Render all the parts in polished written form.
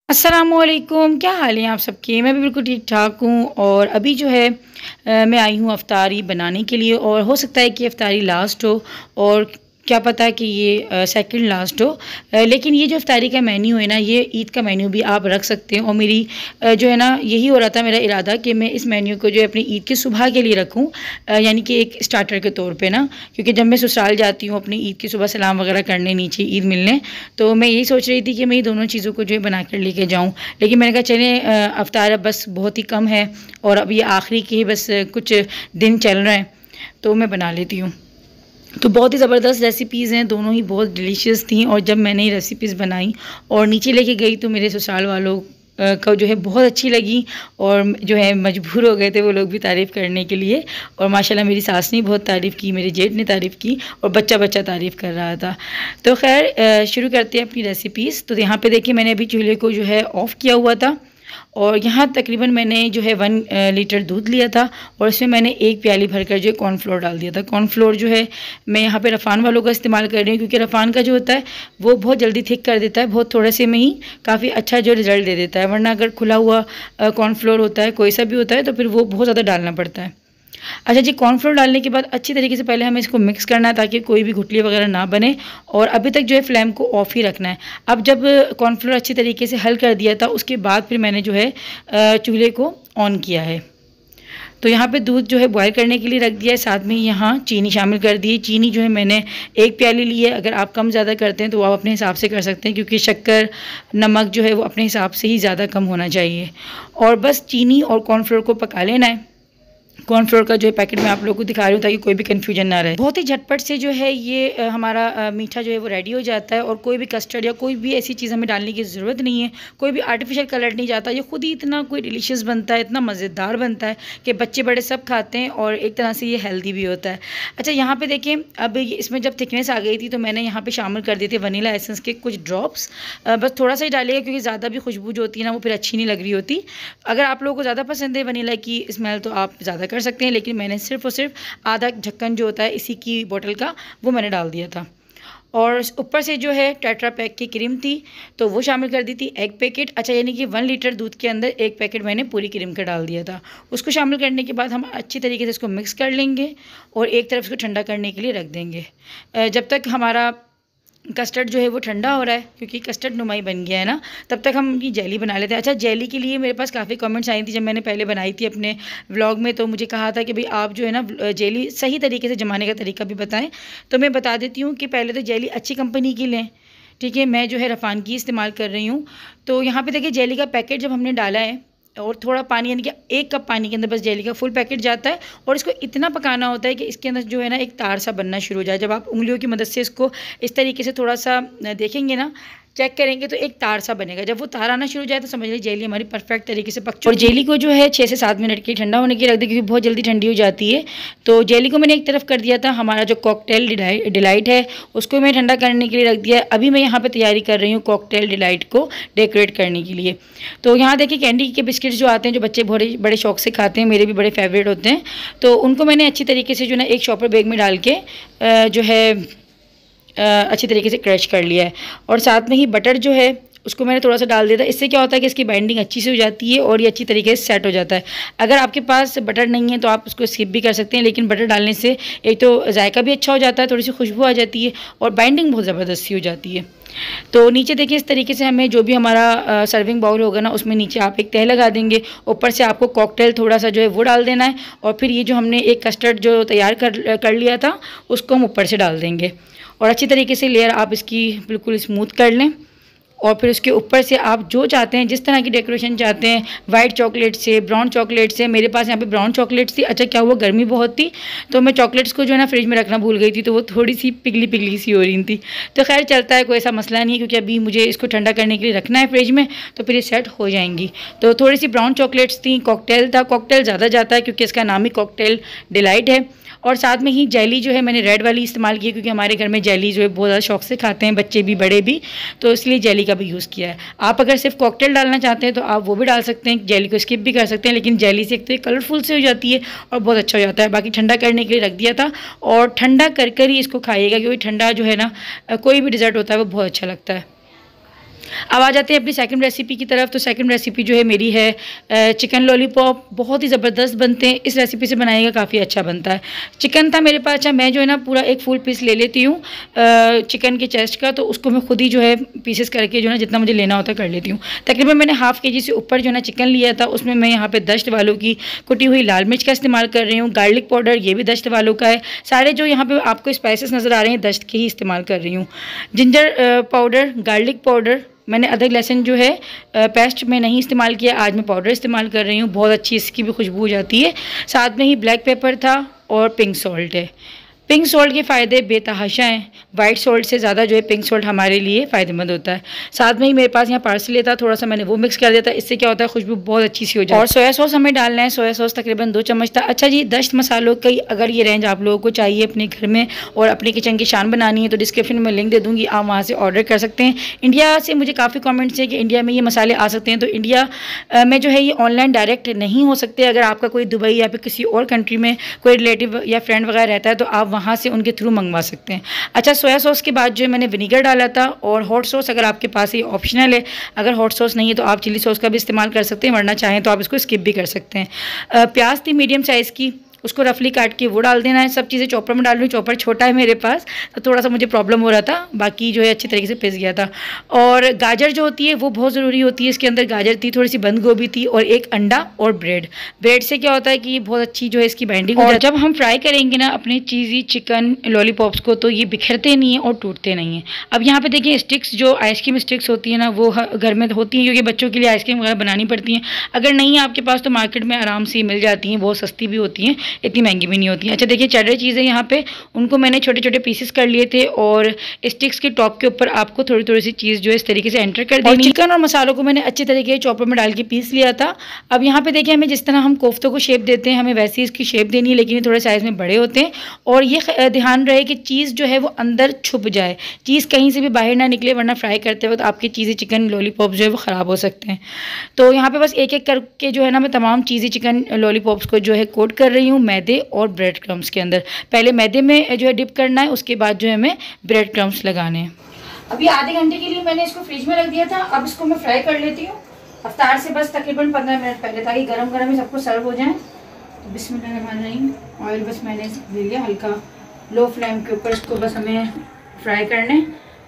अस्सलामुअलैकुम, क्या हाल है आप सबके। मैं भी बिल्कुल ठीक ठाक हूँ। और अभी जो है मैं आई हूँ अफ्तारी बनाने के लिए। और हो सकता है कि अफ्तारी लास्ट हो और क्या पता कि ये सेकंड लास्ट हो। लेकिन ये जो अफ्तारी का मेन्यू है ना, ये ईद का मेन्यू भी आप रख सकते हैं। और मेरी जो है ना, यही हो रहा था मेरा इरादा कि मैं इस मेन्यू को जो है अपनी ईद की सुबह के लिए रखूँ, यानी कि एक स्टार्टर के तौर पे ना। क्योंकि जब मैं ससुराल जाती हूँ अपनी ईद की सुबह सलाम वगैरह करने, नीचे ईद मिलने, तो मैं यही सोच रही थी कि मैं ये दोनों चीज़ों को जो है बना कर लेके जाऊँ। लेकिन मैंने कहा चलें, अफ्तार अब बस बहुत ही कम है और अब ये आखिरी के ही बस कुछ दिन चल रहे हैं, तो मैं बना लेती हूँ। तो बहुत ही ज़बरदस्त रेसिपीज़ हैं, दोनों ही बहुत डिलीशियस थी। और जब मैंने ये रेसिपीज़ बनाई और नीचे लेके गई तो मेरे ससुराल वालों को जो है बहुत अच्छी लगी। और जो है मजबूर हो गए थे वो लोग भी तारीफ़ करने के लिए। और माशाल्लाह मेरी सास ने बहुत तारीफ़ की, मेरे जेठ ने तारीफ़ की और बच्चा बच्चा तारीफ़ कर रहा था। तो खैर शुरू करते हैं अपनी रेसिपीज़। तो यहाँ पे देखिए मैंने अभी चूल्हे को जो है ऑफ़ किया हुआ था। और यहाँ तकरीबन मैंने जो है 1 लीटर दूध लिया था और इसमें मैंने 1 प्याली भरकर जो है कॉर्नफ्लोर डाल दिया था। कॉर्नफ्लोर जो है मैं यहाँ पे रफ़ान वालों का इस्तेमाल कर रही हूँ, क्योंकि रफ़ान का जो होता है वो बहुत जल्दी थिक कर देता है, बहुत थोड़े से में ही काफ़ी अच्छा जो रिज़ल्ट दे देता है। वरना अगर खुला हुआ कॉर्नफ्लोर होता है, कोई सा भी होता है, तो फिर वो बहुत ज़्यादा डालना पड़ता है। अच्छा जी, कॉर्नफ्लोर डालने के बाद अच्छी तरीके से पहले हमें इसको मिक्स करना है ताकि कोई भी गुठली वगैरह ना बने। और अभी तक जो है फ्लेम को ऑफ ही रखना है। अब जब कॉर्नफ्लोर अच्छी तरीके से हल कर दिया था, उसके बाद फिर मैंने जो है चूल्हे को ऑन किया है। तो यहाँ पे दूध जो है बॉयल करने के लिए रख दिया है। साथ में यहाँ चीनी शामिल कर दी है। चीनी जो है मैंने 1 प्याली ली है। अगर आप कम ज़्यादा करते हैं तो आप अपने हिसाब से कर सकते हैं, क्योंकि शक्कर नमक जो है वो अपने हिसाब से ही ज़्यादा कम होना चाहिए। और बस चीनी और कॉर्नफ्लोर को पका लेना है। कॉर्नफ्लोर का जो है पैकेट में आप लोगों को दिखा रही हूँ ताकि कोई भी कन्फ्यूजन ना रहे। बहुत ही झटपट से जो है ये हमारा मीठा जो है वो रेडी हो जाता है। और कोई भी कस्टर्ड या कोई भी ऐसी चीज़ हमें डालने की ज़रूरत नहीं है। कोई भी आर्टिफिशियल कलर नहीं जाता। ये खुद ही इतना कोई डिलीशियस बनता है, इतना मज़ेदार बनता है कि बच्चे बड़े सब खाते हैं और एक तरह से ये हेल्दी भी होता है। अच्छा, यहाँ पर देखें, अब इसमें जब थिकनेस आ गई थी तो मैंने यहाँ पर शामिल कर दिए थे वनीला एसेंस के कुछ ड्रॉप्स। बस थोड़ा सा ही डालिएगा, क्योंकि ज़्यादा भी खुशबू जो होती है ना वो फिर अच्छी नहीं लग रही होती। अगर आप लोगों को ज़्यादा पसंद है वनीला की स्मेल तो आप ज़्यादा कर सकते हैं, लेकिन मैंने सिर्फ और सिर्फ आधा ढक्कन जो होता है इसी की बोतल का वो मैंने डाल दिया था। और ऊपर से जो है टेट्रा पैक की क्रीम थी तो वो शामिल कर दी थी, 1 पैकेट। अच्छा, यानी कि 1 लीटर दूध के अंदर 1 पैकेट मैंने पूरी क्रीम का डाल दिया था। उसको शामिल करने के बाद हम अच्छी तरीके से इसको मिक्स कर लेंगे और एक तरफ इसको ठंडा करने के लिए रख देंगे। जब तक हमारा कस्टर्ड जो है वो ठंडा हो रहा है, क्योंकि कस्टर्ड नुमाई बन गया है ना, तब तक हम ये जेली बना लेते हैं। अच्छा, जेली के लिए मेरे पास काफ़ी कमेंट्स आई थी जब मैंने पहले बनाई थी अपने व्लॉग में। तो मुझे कहा था कि भाई आप जो है ना जेली सही तरीके से जमाने का तरीका भी बताएं। तो मैं बता देती हूँ कि पहले तो जेली अच्छी कंपनी की लें। ठीक है, मैं जो है रफ़ान की इस्तेमाल कर रही हूँ। तो यहाँ पर देखिए जेली का पैकेट जब हमने डाला है और थोड़ा पानी, यानी कि 1 कप पानी के अंदर बस जेली का फुल पैकेट जाता है। और इसको इतना पकाना होता है कि इसके अंदर जो है ना एक तार सा बनना शुरू हो जाए। जब आप उंगलियों की मदद से इसको इस तरीके से थोड़ा सा देखेंगे ना, चेक करेंगे, तो एक तार सा बनेगा। जब वो तार आना शुरू हो जाए तो समझ लीजिए जेली हमारी परफेक्ट तरीके से पक चुकी है। और जेली को जो है 6 से 7 मिनट के ठंडा होने की रख दें, क्योंकि बहुत जल्दी ठंडी हो जाती है। तो जेली को मैंने एक तरफ कर दिया था। हमारा जो कॉकटेल डिलाइट है उसको मैं ठंडा करने के लिए रख दिया। अभी मैं यहाँ पर तैयारी कर रही हूँ कॉकटेल डिलाइट को डेकोरेट करने के लिए। तो यहाँ देखिए कैंडी के बिस्किट्स जो आते हैं, जो बच्चे बड़े बड़े शौक से खाते हैं, मेरे भी बड़े फेवरेट होते हैं। तो उनको मैंने अच्छी तरीके से जो ना एक शॉपर बैग में डाल के जो है अच्छी तरीके से क्रश कर लिया है। और साथ में ही बटर जो है उसको मैंने थोड़ा सा डाल दिया था। इससे क्या होता है कि इसकी बाइंडिंग अच्छी से हो जाती है और ये अच्छी तरीके से सेट हो जाता है। अगर आपके पास बटर नहीं है तो आप उसको स्किप भी कर सकते हैं, लेकिन बटर डालने से एक तो जायका भी अच्छा हो जाता है, थोड़ी सी खुशबू आ जाती है और बाइंडिंग बहुत ज़बरदस्त सी हो जाती है। तो नीचे देखिए इस तरीके से हमें जो भी हमारा सर्विंग बाउल होगा ना, उसमें नीचे आप एक तह लगा देंगे। ऊपर से आपको कॉकटेल थोड़ा सा जो है वो डाल देना है। और फिर ये जो हमने एक कस्टर्ड जो तैयार कर लिया था उसको हम ऊपर से डाल देंगे। और अच्छी तरीके से लेयर आप इसकी बिल्कुल स्मूथ कर लें। और फिर उसके ऊपर से आप जो चाहते हैं, जिस तरह की डेकोरेशन चाहते हैं, वाइट चॉकलेट से, ब्राउन चॉकलेट से। मेरे पास यहाँ पे ब्राउन चॉकलेट्स थी। अच्छा, क्या हुआ गर्मी बहुत थी तो मैं चॉकलेट्स को जो है ना फ्रिज में रखना भूल गई थी, तो वो थोड़ी सी पिघली पिघली सी हो रही थी। तो खैर चलता है, कोई ऐसा मसला नहीं है, क्योंकि अभी मुझे इसको ठंडा करने के लिए रखना है फ्रिज में, तो फिर ये सेट हो जाएंगी। तो थोड़ी सी ब्राउन चॉकलेट्स थी। कॉकटेल था, कॉकटेल ज़्यादा जाता है क्योंकि इसका नाम ही कॉकटेल डिलाइट है। और साथ में ही जेली जो है मैंने रेड वाली इस्तेमाल की, क्योंकि हमारे घर में जेली जो है बहुत ज़्यादा शौक से खाते हैं, बच्चे भी बड़े भी, तो इसलिए जेली का भी यूज़ किया है। आप अगर सिर्फ कॉकटेल डालना चाहते हैं तो आप वो भी डाल सकते हैं, जेली को स्किप भी कर सकते हैं। लेकिन जेली से एक तो ये कलरफुल से हो जाती है और बहुत अच्छा हो जाता है। बाकी ठंडा करने के लिए रख दिया था और ठंडा कर ही इसको खाइएगा, क्योंकि ठंडा जो है ना कोई भी डिज़र्ट होता है वो बहुत अच्छा लगता है। अब आ जाते हैं अपनी सेकंड रेसिपी की तरफ। तो सेकंड रेसिपी जो है मेरी है चिकन लॉलीपॉप। बहुत ही ज़बरदस्त बनते हैं, इस रेसिपी से बनाइएगा, काफ़ी अच्छा बनता है। चिकन था मेरे पास, अच्छा मैं जो है ना पूरा एक फुल पीस ले लेती हूँ चिकन के चेस्ट का, तो उसको मैं खुद ही जो है पीसेस करके जो है जितना मुझे लेना होता है कर लेती हूँ। तकरीबन मैंने ½ kg से ऊपर जो है ना चिकन लिया था, उसमें मैं यहाँ पर दश्त वालों की कुटी हुई लाल मिर्च का इस्तेमाल कर रही हूँ। गार्लिक पाउडर ये भी दश्त वालों का है। सारे जो यहाँ पर आपको स्पाइसेस नज़र आ रहे हैं दश्त के ही इस्तेमाल कर रही हूँ। जिंजर पाउडर, गार्लिक पाउडर, मैंने अदरक लहसुन जो है पेस्ट में नहीं इस्तेमाल किया, आज मैं पाउडर इस्तेमाल कर रही हूँ। बहुत अच्छी इसकी भी खुशबू हो जाती है। साथ में ही ब्लैक पेपर था और पिंक सॉल्ट है। पिंक सॉल्ट के फ़ायदे बेतहाशा हैं। वाइट सॉल्ट से ज़्यादा जो है पिंक सॉल्ट हमारे लिए फ़ायदेमंद होता है। साथ में ही मेरे पास यहाँ पार्सले था, थोड़ा सा मैंने वो मिक्स कर दिया था। इससे क्या होता है खुशबू बहुत अच्छी सी हो जाती है। और सोया सॉस हमें डालना है, सोया सॉस तकरीबन 2 चम्मच था। अच्छा जी, दश्त मसालों की अगर ये रेंज आप लोगों को चाहिए अपने घर में और अपने किचन की शान बनानी है तो डिस्क्रिप्शन में लिंक दे दूँगी, आप वहाँ से ऑर्डर कर सकते हैं। इंडिया से मुझे काफ़ी कॉमेंट्स हैं कि इंडिया में ये मसाले आ सकते हैं, तो इंडिया में जो है ये ऑनलाइन डायरेक्ट नहीं हो सकते। अगर आपका कोई दुबई या फिर किसी और कंट्री में कोई रिलेटिव या फ्रेंड वगैरह रहता है तो आप वहाँ से उनके थ्रू मंगवा सकते हैं। अच्छा, सोया सॉस के बाद जो है मैंने विनीगर डाला था और हॉट सॉस अगर आपके पास ये ऑप्शनल है। अगर हॉट सॉस नहीं है तो आप चिली सॉस का भी इस्तेमाल कर सकते हैं, वरना चाहें तो आप इसको स्किप भी कर सकते हैं। प्याज थी मीडियम साइज़ की, उसको रफली काट के वो डाल देना है। सब चीज़ें चॉपर में डाल रही हूँ, चॉपर छोटा है मेरे पास तो थोड़ा सा मुझे प्रॉब्लम हो रहा था, बाकी जो है अच्छी तरीके से पिस गया था। और गाजर जो होती है वो बहुत ज़रूरी होती है। इसके अंदर गाजर थी, थोड़ी सी बंद गोभी थी और एक अंडा और ब्रेड से क्या होता है कि बहुत अच्छी जो है इसकी बाइंडिंग हो जाती है। जब हम फ्राई करेंगे ना अपने चीज़ी चिकन लॉलीपॉप्स को तो ये बिखरते नहीं हैं और टूटते नहीं हैं। अब यहाँ पे देखिए स्टिक्स, जो आइसक्रीम स्टिक्स होती है ना वो घर में होती हैं, क्योंकि बच्चों के लिए आइसक्रीम वगैरह बनानी पड़ती हैं। अगर नहीं है आपके पास तो मार्केट में आराम से मिल जाती हैं, बहुत सस्ती भी होती हैं, इतनी महंगी भी नहीं होती हैं। अच्छा देखिए चेडर चीज़ें यहाँ पे उनको मैंने छोटे छोटे पीसेस कर लिए थे और स्टिक्स के टॉप के ऊपर आपको थोड़ी थोड़ी सी चीज़ जो है इस तरीके से एंटर कर देनी। चिकन और मसालों को मैंने अच्छे तरीके से चॉपर में डाल के पीस लिया था। अब यहाँ पे देखिए हमें जिस तरह हम कोफ्तों को शेप देते हैं हमें वैसे ही इसकी शेप देनी है, लेकिन ये थोड़े साइज़ में बड़े होते हैं। और ये ध्यान रहे कि चीज़ जो है वो अंदर छुप जाए, चीज़ कहीं से भी बाहर ना निकले, वरना फ्राई करते वक्त आपकी चीज़ें चिकन लॉलीपॉप जो है वो ख़राब हो सकते हैं। तो यहाँ पर बस एक एक करके जो है ना मैं तमाम चीज़ें चिकन लॉलीपॉप्स को जो है कोट कर रही हूँ मैदे और ब्रेड क्रम्स के अंदर। पहले मैदे में जो है डिप करना है, उसके बाद जो है हमें ब्रेड क्रम्स लगाने हैं। अभी आधे घंटे के लिए मैंने इसको फ्रिज में रख दिया था। अब इसको मैं फ्राई कर लेती हूँ अफ्तार से बस तकरीबन 15 मिनट पहले, ताकि गरम गरम ही सबको सर्व हो जाए। तो बिस्मिल्लाहिर्रहमानिर्रहीम। ऑयल बस मैंने ले लिया, हल्का लो फ्लेम के ऊपर इसको बस हमें फ्राई करने,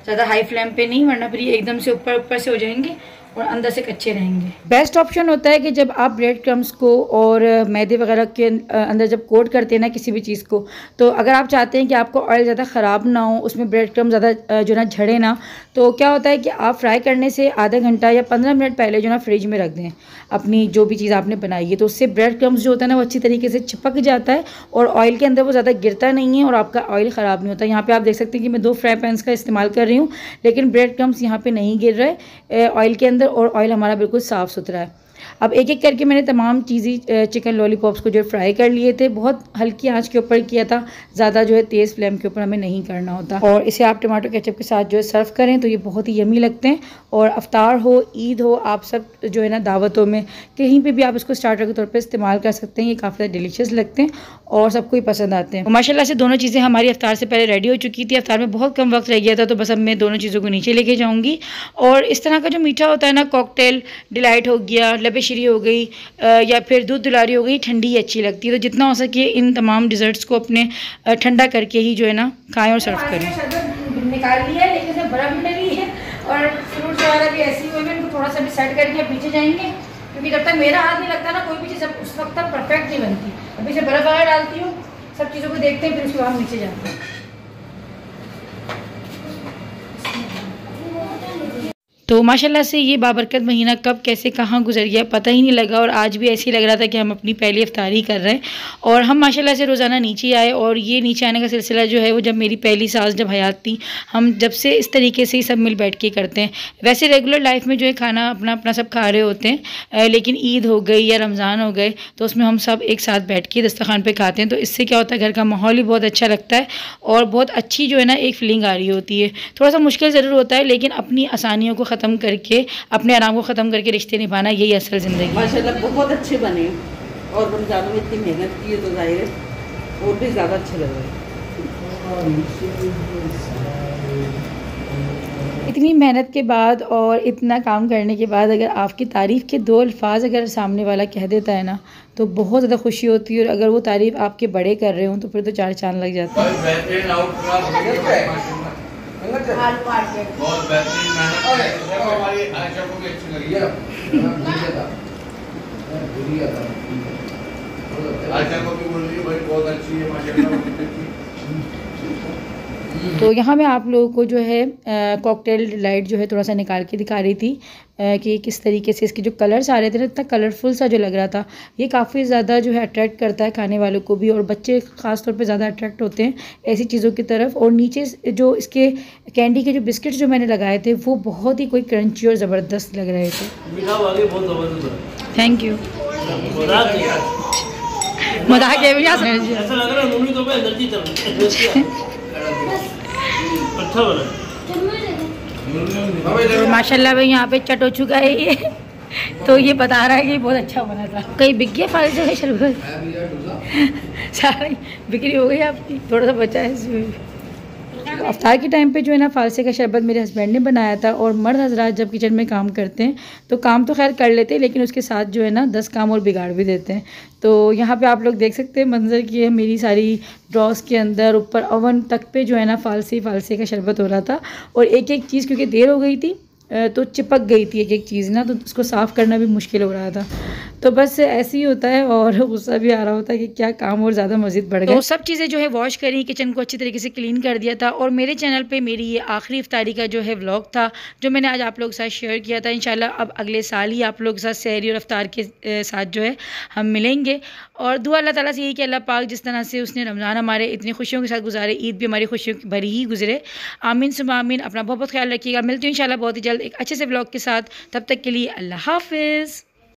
ज़्यादा हाई फ्लेम पे नहीं, वरना फिर ये एकदम से ऊपर से हो जाएंगे और अंदर से कच्चे रहेंगे। बेस्ट ऑप्शन होता है कि जब आप ब्रेड क्रम्स को और मैदे वगैरह के अंदर जब कोट करते हैं ना किसी भी चीज़ को, तो अगर आप चाहते हैं कि आपको ऑयल ज़्यादा ख़राब ना हो, उसमें ब्रेड क्रम्स ज़्यादा जो ना झड़े ना, तो क्या होता है कि आप फ्राई करने से आधा घंटा या 15 मिनट पहले जो ना फ्रिज में रख दें अपनी जो भी चीज़ आपने बनाई है, तो उससे ब्रेड क्रम्स जो होता है ना वो अच्छी तरीके से चिपक जाता है और ऑयल के अंदर वो ज़्यादा गिरता नहीं है और आपका ऑयल ख़राब नहीं होता। यहाँ पे आप देख सकते हैं कि मैं 2 फ्राई पैन्स का इस्तेमाल कर रही हूँ, लेकिन ब्रेड क्रम्स यहाँ पे नहीं गिर रहे ऑयल के अंदर और ऑयल हमारा बिल्कुल साफ़ सुथरा है। अब एक एक करके मैंने तमाम चीज़ें चिकन लॉलीपॉप्स को जो फ्राई कर लिए थे। बहुत हल्की आंच के ऊपर किया था, ज़्यादा जो है तेज़ फ्लेम के ऊपर हमें नहीं करना होता। और इसे आप टमाटो केचप के साथ जो है सर्व करें तो ये बहुत ही यमी लगते हैं। और अफ्तार हो, ईद हो, आप सब जो है ना दावतों में कहीं पे भी आप इसको स्टार्टर के तौर पे इस्तेमाल कर सकते हैं। ये काफ़ी ज़्यादा डिलीशियस लगते हैं और सबको ही पसंद आते हैं। माशाल्लाह से दोनों चीज़ें हमारी अफ्तार से पहले रेडी हो चुकी थी। अफ्तार में बहुत कम वक्त रह गया था, तो बस अब मैं दोनों चीज़ों को नीचे लेके जाऊँगी। और इस तरह का जो मीठा होता है ना, कॉकटेल डिलाइट हो गया, लबेशिरी हो गई या फिर दूध दुलारी हो गई, ठंडी ही अच्छी लगती है। तो जितना हो सके इन तमाम डिज़र्ट्स को अपने ठंडा करके ही जो है ना खाएँ और सर्व करें। निकाल लिया है, लेकिन इसमें बर्फ़ भी लगी है और फ्रूट्स वगैरह भी ऐसी हुई है, इनको थोड़ा सा भी सेट करके पीछे जाएंगे, क्योंकि जब तक मेरा हाथ नहीं लगता ना कोई भी चीज़ उस वक्त तक परफेक्ट नहीं बनती। अभी से बर्फ़ वगैरह डालती हूँ, सब चीज़ों को देखते हैं, फिर उसके बाद नीचे जाते हैं। तो माशाल्लाह से ये बाबरकत महीना कब कैसे कहाँ गुजर गया पता ही नहीं लगा, और आज भी ऐसे ही लग रहा था कि हम अपनी पहली इफ्तारी कर रहे हैं। और हम माशाल्लाह से रोज़ाना नीचे आए, और ये नीचे आने का सिलसिला जो है वो जब मेरी पहली सास जब हयात थी, हम जब से इस तरीके से ही सब मिल बैठ के करते हैं। वैसे रेगुलर लाइफ में जो है खाना अपना अपना सब खा रहे होते हैं, लेकिन ईद हो गई या रमज़ान हो गए तो उसमें हम सब एक साथ बैठ के दस्तरखान पे खाते हैं। तो इससे क्या होता है, घर का माहौल ही बहुत अच्छा लगता है और बहुत अच्छी जो है ना एक फीलिंग आ रही होती है। थोड़ा सा मुश्किल ज़रूर होता है, लेकिन अपनी आसानियों को ख़त्म करके, अपने आराम को ख़त्म करके रिश्ते निभाना, यही असल ज़िंदगी। माशाल्लाह बहुत अच्छे बने, और रमज़ान में इतनी मेहनत की है तो जाहिर है और भी ज़्यादा अच्छे लग रहे हैं। इतनी मेहनत के बाद और इतना काम करने के बाद अगर आपकी तारीफ़ के दो अल्फाज अगर सामने वाला कह देता है ना तो बहुत ज़्यादा खुशी होती है। और अगर वो तारीफ़ आपके बड़े कर रहे हो तो फिर तो चार चांद लग जाते हैं। बहुत बेहतरीन मेहनत हमारी आयशा को भी अच्छी लगी है। आयशा को भी बोल रही है भाई बहुत अच्छी है माशाल्लाह। तो यहाँ मैं आप लोगों को जो है कॉकटेल लाइट जो है थोड़ा सा निकाल के दिखा रही थी कि किस तरीके से इसके जो कलर्स आ रहे थे ना, इतना कलरफुल सा जो लग रहा था। ये काफ़ी ज़्यादा जो है अट्रैक्ट करता है खाने वालों को भी, और बच्चे ख़ास तौर पे ज़्यादा अट्रैक्ट होते हैं ऐसी चीज़ों की तरफ। और नीचे जो इसके कैंडी के जो बिस्किट्स जो मैंने लगाए थे वो बहुत ही कोई क्रंची और ज़बरदस्त लग रहे थे। Thank you. मजाक है भी ऐसा लग रहा है तो माशाल्लाह भाई यहाँ पे चट हो चुका है ये। तो ये बता रहा है कि बहुत अच्छा बना था। कहीं बिक गया फाइल से शरबत? सारी बिक्री हो गई आपकी? थोड़ा सा बचा है इसमें। तो अफ्तार के टाइम पे जो है ना फालसे का शरबत मेरे हस्बैंड ने बनाया था। और मर्द हजरात जब किचन में काम करते हैं तो काम तो खैर कर लेते हैं, लेकिन उसके साथ जो है ना 10 काम और बिगाड़ भी देते हैं। तो यहाँ पे आप लोग देख सकते हैं मंजर की है मेरी सारी ड्रॉस के अंदर ऊपर ओवन तक पे जो है ना फालसे का शरबत हो रहा था। और एक एक चीज़ क्योंकि देर हो गई थी तो चिपक गई थी एक एक चीज़ ना, तो उसको साफ़ करना भी मुश्किल हो रहा था। तो बस ऐसे ही होता है और गुस्सा भी आ रहा होता है कि क्या काम और ज़्यादा मज़ीद बढ़ गया। तो सब चीज़ें जो है वॉश करी, किचन को अच्छी तरीके से क्लीन कर दिया था। और मेरे चैनल पे मेरी ये आखिरी इफ्तारी का जो है व्लॉग था जो मैंने आज आप लोगों के साथ शेयर किया था। इंशाल्लाह अब अगले साल ही आप लोगों के साथ सहरी और इफ्तार के साथ जो है हम मिलेंगे। और दुआ अल्लाह ताला से यही कि अल्लाह पाक जिस तरह से उसने रमज़ान हमारे इतनी खुशियों के साथ गुजारे, ईद भी हमारी खुशियों की भरी ही गुजरे। आमीन सुम्मा आमीन। अपना बहुत बहुत ख्याल रखिएगा। मिलती हूँ इंशाल्लाह बहुत ही जल्द एक अच्छे से व्लॉग के साथ। तब तक के लिए अल्लाह हाफिज़।